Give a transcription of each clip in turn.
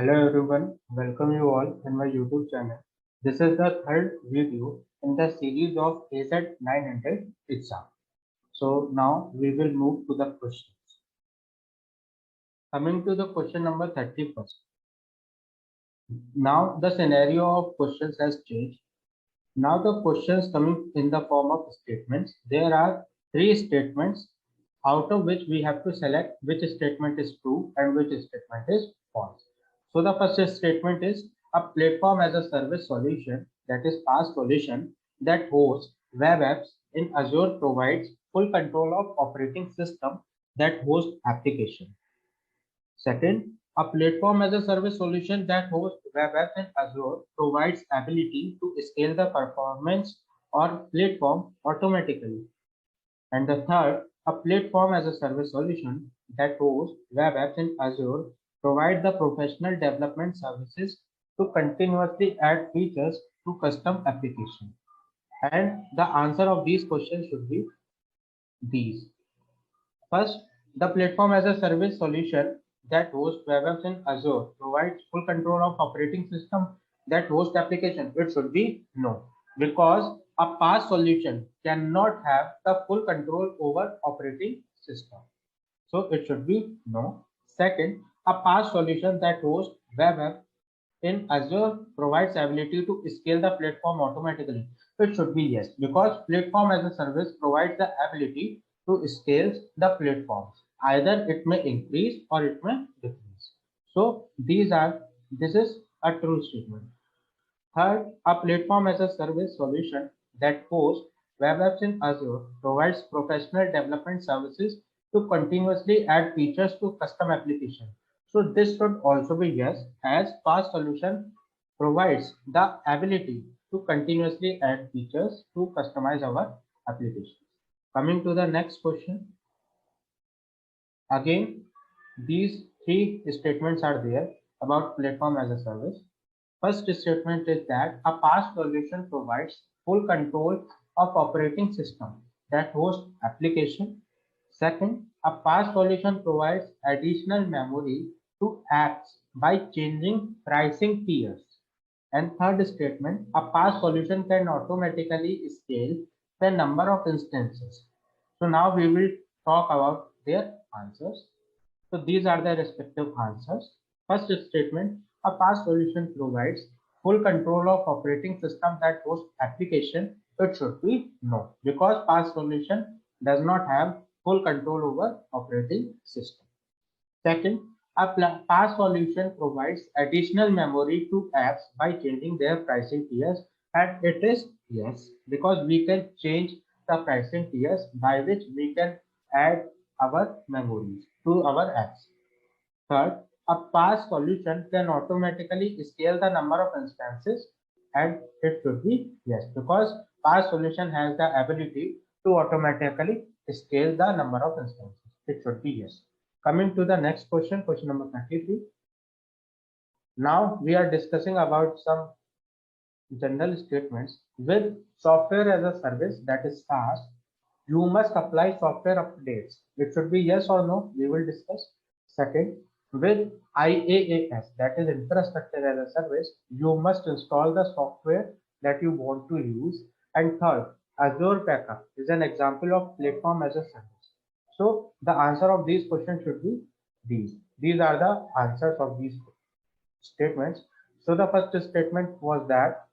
Hello everyone, welcome you all in my YouTube channel. This is the third video in the series of AZ-900 exam. So now we will move to the questions. Coming to the question number 31st. Now the scenario of questions has changed. Now the questions coming in the form of statements. There are three statements out of which we have to select which statement is true and which statement is false. So the first statement is a platform as a service solution, that is PaaS solution, that hosts web apps in Azure provides full control of operating system that hosts application. Second, a platform as a service solution that hosts web apps in Azure provides ability to scale the performance or platform automatically. And the third, a platform as a service solution that hosts web apps in Azure provide the professional development services to continuously add features to custom applications. And the answer of these questions should be these. First, the platform as a service solution that hosts web apps in Azure provides full control of operating system that hosts application. It should be no, because a PaaS solution cannot have the full control over operating system. So it should be no. Second, a PaaS solution that hosts web app in Azure provides ability to scale the platform automatically. It should be yes, because platform as a service provides the ability to scale the platforms. Either it may increase or it may decrease. So this is a true statement. Third, a platform as a service solution that hosts web apps in Azure provides professional development services to continuously add features to custom application. So this should also be yes, as PaaS solution provides the ability to continuously add features to customize our applications. Coming to the next question. Again, these three statements are there about platform as a service. First statement is that a PaaS solution provides full control of operating system that hosts application. Second, a PaaS solution provides additional memory to apps by changing pricing tiers. And third statement, a PaaS solution can automatically scale the number of instances. So now we will talk about their answers. So these are the respective answers. First statement, a PaaS solution provides full control of operating system that hosts application. It should be no, because PaaS solution does not have full control over operating system. Second, a PaaS solution provides additional memory to apps by changing their pricing tiers, and it is yes, because we can change the pricing tiers by which we can add our memories to our apps. Third, a PaaS solution can automatically scale the number of instances, and it should be yes, because PaaS solution has the ability to automatically scale the number of instances. It should be yes. Coming to the next question, question number 33. Now we are discussing about some general statements. With software as a service, that is SaaS, you must apply software updates. It should be yes or no, we will discuss. Second, with IaaS, that is infrastructure as a service, you must install the software that you want to use. And third, Azure Backup is an example of platform as a service. So the answer of these questions should be these. These are the answers of these statements. So the first statement was that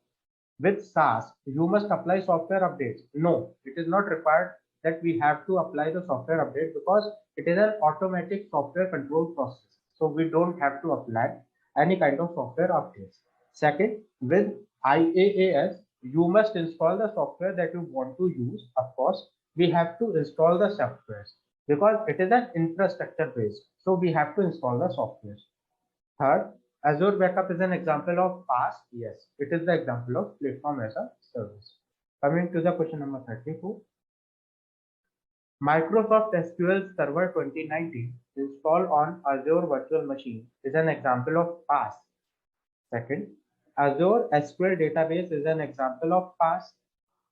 with SaaS, you must apply software updates. No, it is not required that we have to apply the software update, because it is an automatic software control process. So we don't have to apply any kind of software updates. Second, with IaaS, you must install the software that you want to use. Of course, we have to install the software because it is an infrastructure based. So we have to install the software. Third, Azure Backup is an example of PaaS. Yes, it is the example of platform as a service. Coming to the question number 34. Microsoft SQL Server 2019 installed on Azure Virtual Machine is an example of PaaS. Second, Azure SQL Database is an example of PaaS.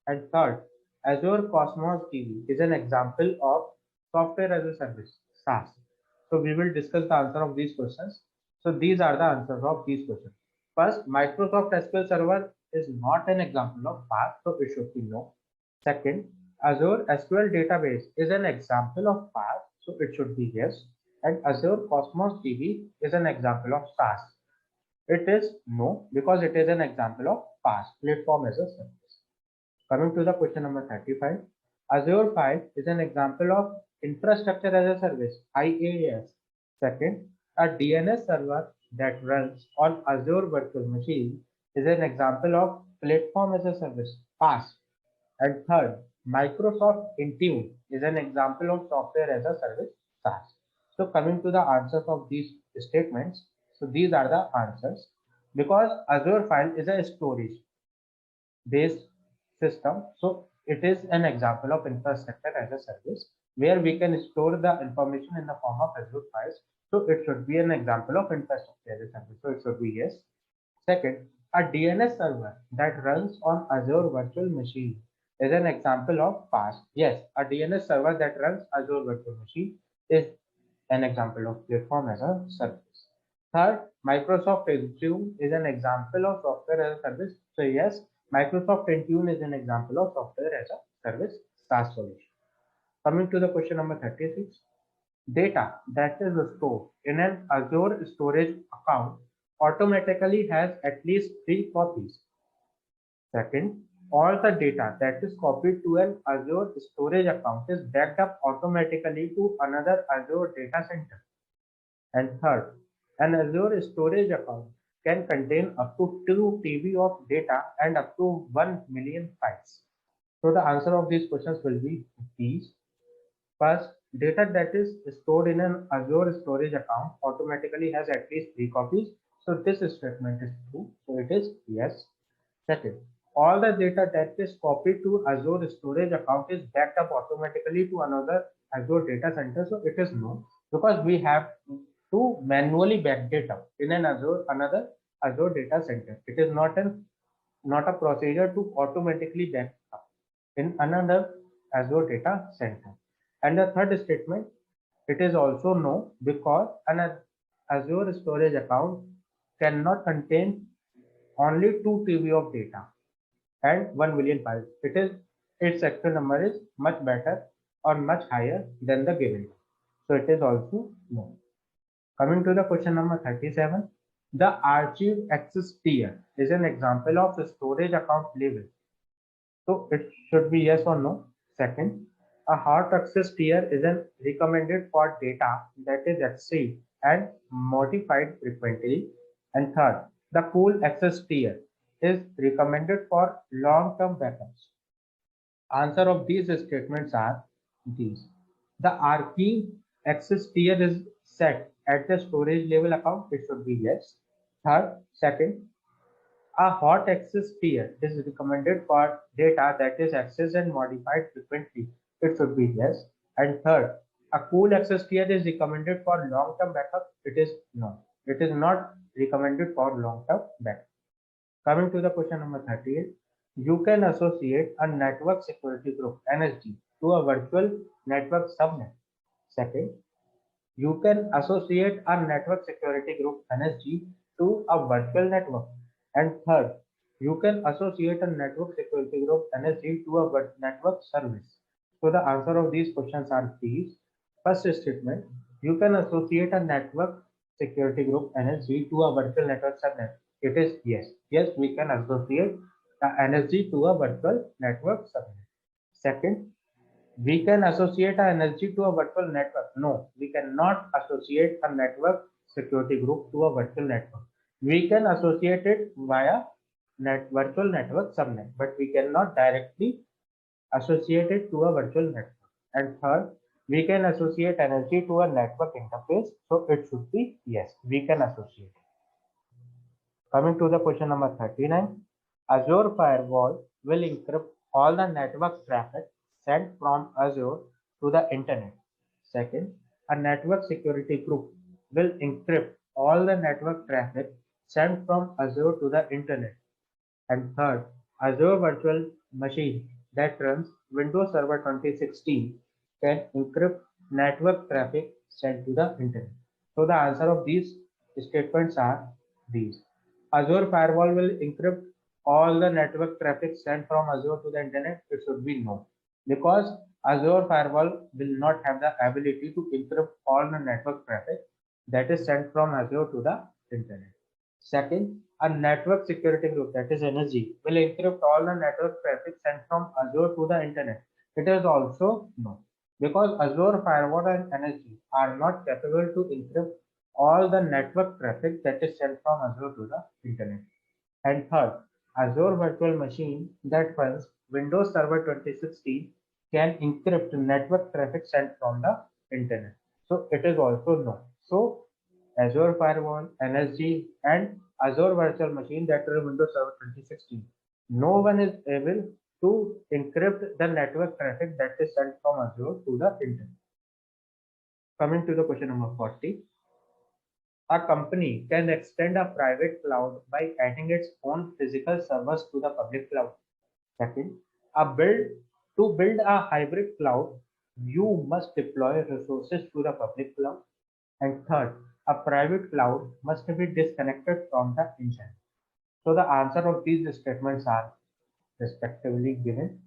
And third, Azure Cosmos DB is an example of software as a service, SaaS. So we will discuss the answer of these questions. So these are the answers of these questions. First, Microsoft SQL Server is not an example of PaaS, so it should be no. Second, Azure SQL Database is an example of PaaS, so it should be yes. And Azure Cosmos DB is an example of SaaS. It is no, because it is an example of PaaS, Platform as a Service. Coming to the question number 35, Azure File is an example of Infrastructure as a Service, IaaS. Second, a DNS server that runs on Azure Virtual Machine is an example of Platform as a Service, PaaS. And third, Microsoft Intune is an example of Software as a Service, SaaS. So coming to the answers of these statements, so these are the answers. Because Azure File is a storage based system, so it is an example of infrastructure as a service where we can store the information in the form of Azure files. So it should be an example of infrastructure as a service. So it should be yes. Second, a DNS server that runs on Azure Virtual Machine is an example of PaaS. Yes, a DNS server that runs Azure Virtual Machine is an example of platform as a service. Third, Microsoft Intune is an example of software as a service. So yes, Microsoft Intune is an example of software as a service SaaS solution. Coming to the question number 36, data that is stored in an Azure storage account automatically has at least 3 copies. Second, all the data that is copied to an Azure storage account is backed up automatically to another Azure data center. And third, an Azure storage account can contain up to 2 TB of data and up to 1 million files. So the answer of these questions will be these. First, data that is stored in an Azure storage account automatically has at least 3 copies. So this statement is true. So it is yes. Second, all the data that is copied to Azure storage account is backed up automatically to another Azure data center. So it is no, because we have to manually back data in another Azure data center. It is not a procedure to automatically back up in another Azure data center. And the third statement, it is also no, because an Azure storage account cannot contain only 2 TB of data and 1 million files. Its actual number is much better or much higher than the given. So it is also no. Coming to the question number 37, the archive access tier is an example of the storage account level. So it should be yes or no. Second, a hot access tier is recommended for data that is accessed and modified frequently. And third, the cool access tier is recommended for long-term backups. Answer of these statements are these. The archive access tier is set at the storage level account. It should be yes. Second, a hot access tier is recommended for data that is accessed and modified frequently. It should be yes. And third, a cool access tier is recommended for long-term backup. It is no. It is not recommended for long-term backup. Coming to the question number 38, you can associate a network security group NSG to a virtual network subnet. Second, you can associate a network security group NSG to a virtual network. And third, you can associate a network security group NSG to a network service. So the answer of these questions are these. First statement, you can associate a network security group NSG to a virtual network subnet. It is yes. Yes, we can associate the NSG to a virtual network subnet. Second, we can associate an NSG to a virtual network. No, we cannot associate a network security group to a virtual network. We can associate it via virtual network subnet, but we cannot directly associate it to a virtual network. And third, we can associate NSG to a network interface. So it should be yes, we can associate it. Coming to the question number 39, Azure Firewall will encrypt all the network traffic sent from Azure to the internet. Second, a network security group will encrypt all the network traffic sent from Azure to the internet. And third, Azure Virtual Machine that runs Windows Server 2016 can encrypt network traffic sent to the internet. So the answer of these statements are these. Azure firewall will encrypt all the network traffic sent from Azure to the internet. It should be no, because Azure firewall will not have the ability to encrypt all the network traffic that is sent from Azure to the internet. Second, a network security group, that is NSG, will encrypt all the network traffic sent from Azure to the internet. It is also no, because Azure firewall and NSG are not capable to encrypt all the network traffic that is sent from Azure to the internet. And third, Azure Virtual Machine that runs Windows Server 2016 can encrypt network traffic sent from the internet. So it is also no. So Azure Firewall, NSG, and Azure Virtual Machine that run Windows Server 2016. No one is able to encrypt the network traffic that is sent from Azure to the internet. Coming to the question number 40. A company can extend a private cloud by adding its own physical servers to the public cloud. Second, to build a hybrid cloud, you must deploy resources to the public cloud. And third, a private cloud must be disconnected from the internet. So the answer of these statements are respectively given.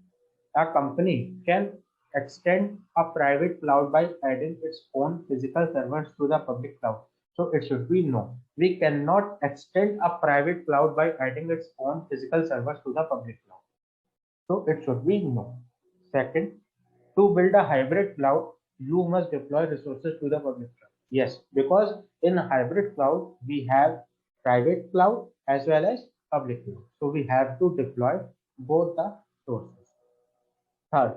A company can extend a private cloud by adding its own physical servers to the public cloud. So it should be no. We cannot extend a private cloud by adding its own physical servers to the public cloud. So it should be no. Second, to build a hybrid cloud, you must deploy resources to the public cloud. Yes, because in a hybrid cloud, we have private cloud as well as public cloud. So we have to deploy both the sources. Third,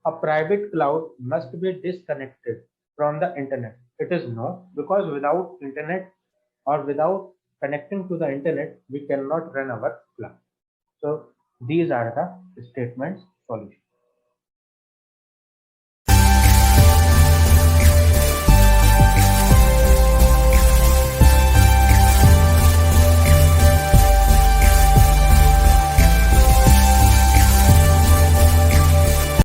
a private cloud must be disconnected from the internet. It is no, because without internet or without connecting to the internet, we cannot run our cloud. So these are the statements solution.